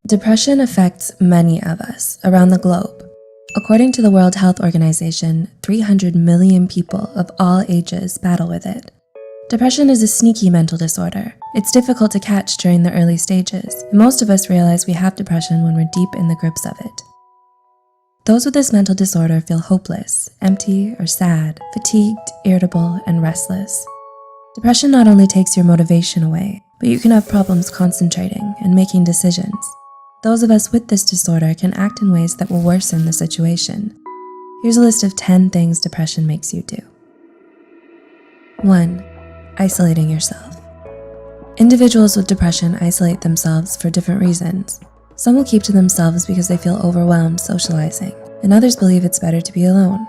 Depression affects many of us around the globe. According to the World Health Organization, 300 million people of all ages battle with it. Depression is a sneaky mental disorder. It's difficult to catch during the early stages, and most of us realize we have depression when we're deep in the grips of it. Those with this mental disorder feel hopeless, empty or sad, fatigued, irritable, and restless. Depression not only takes your motivation away, but you can have problems concentrating and making decisions. Those of us with this disorder can act in ways that will worsen the situation. Here's a list of 10 things depression makes you do. 1. Isolating yourself. Individuals with depression isolate themselves for different reasons. Some will keep to themselves because they feel overwhelmed socializing, and others believe it's better to be alone.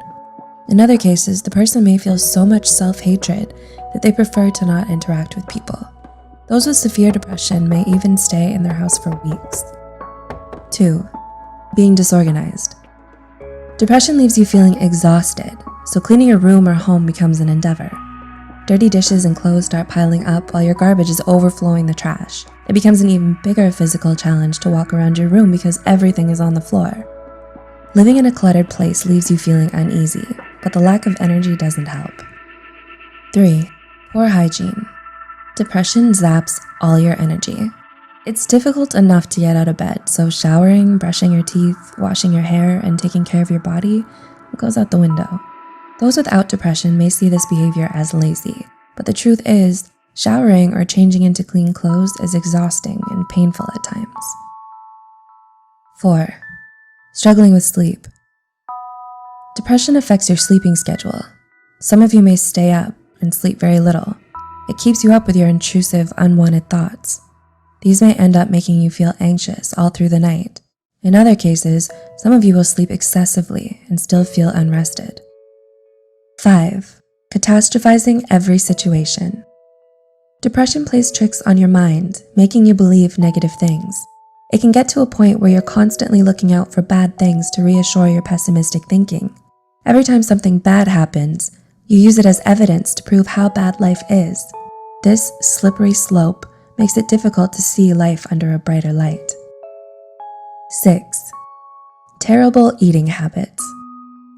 In other cases, the person may feel so much self-hatred that they prefer to not interact with people. Those with severe depression may even stay in their house for weeks. 2. Being disorganized. Depression leaves you feeling exhausted, so cleaning your room or home becomes an endeavor. Dirty dishes and clothes start piling up while your garbage is overflowing the trash. It becomes an even bigger physical challenge to walk around your room because everything is on the floor. Living in a cluttered place leaves you feeling uneasy, but the lack of energy doesn't help. 3. Poor hygiene. Depression zaps all your energy. It's difficult enough to get out of bed, so showering, brushing your teeth, washing your hair, and taking care of your body goes out the window. Those without depression may see this behavior as lazy, but the truth is, showering or changing into clean clothes is exhausting and painful at times. 4. Struggling with sleep. Depression affects your sleeping schedule. Some of you may stay up and sleep very little. It keeps you up with your intrusive, unwanted thoughts. These may end up making you feel anxious all through the night. In other cases, some of you will sleep excessively and still feel unrested. 5. Catastrophizing every situation. Depression plays tricks on your mind, making you believe negative things. It can get to a point where you're constantly looking out for bad things to reassure your pessimistic thinking. Every time something bad happens, you use it as evidence to prove how bad life is. This slippery slope makes it difficult to see life under a brighter light. 6. Terrible eating habits.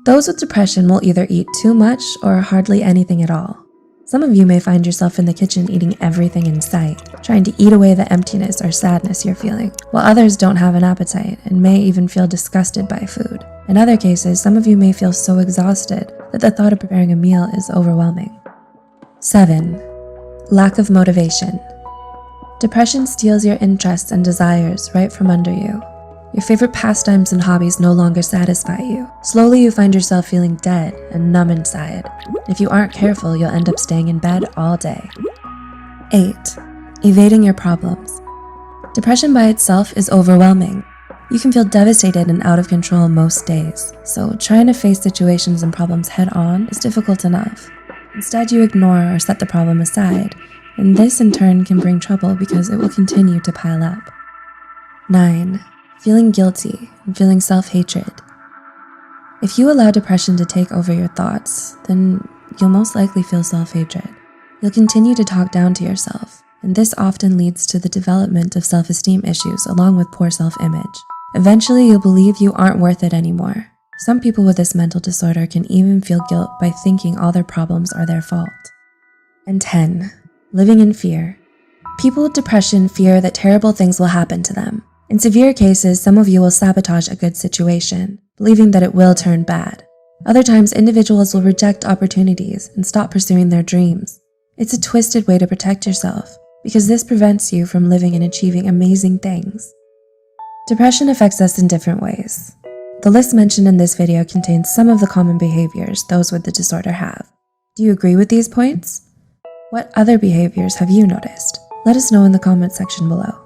Those with depression will either eat too much or hardly anything at all. Some of you may find yourself in the kitchen eating everything in sight, trying to eat away the emptiness or sadness you're feeling, while others don't have an appetite and may even feel disgusted by food. In other cases, some of you may feel so exhausted that the thought of preparing a meal is overwhelming. 7. Lack of motivation. Depression steals your interests and desires right from under you. Your favorite pastimes and hobbies no longer satisfy you. Slowly, you find yourself feeling dead and numb inside. If you aren't careful, you'll end up staying in bed all day. 8. Evading your problems. Depression by itself is overwhelming. You can feel devastated and out of control most days, so trying to face situations and problems head-on is difficult enough. Instead, you ignore or set the problem aside, and this in turn can bring trouble because it will continue to pile up. 9. Feeling guilty and feeling self-hatred. If you allow depression to take over your thoughts, then you'll most likely feel self-hatred. You'll continue to talk down to yourself, and this often leads to the development of self-esteem issues along with poor self-image. Eventually, you'll believe you aren't worth it anymore. Some people with this mental disorder can even feel guilt by thinking all their problems are their fault. And 10. Living in fear. People with depression fear that terrible things will happen to them. In severe cases, some of you will sabotage a good situation, believing that it will turn bad. Other times, individuals will reject opportunities and stop pursuing their dreams. It's a twisted way to protect yourself, because this prevents you from living and achieving amazing things. Depression affects us in different ways. The list mentioned in this video contains some of the common behaviors those with the disorder have. Do you agree with these points? What other behaviors have you noticed? Let us know in the comment section below.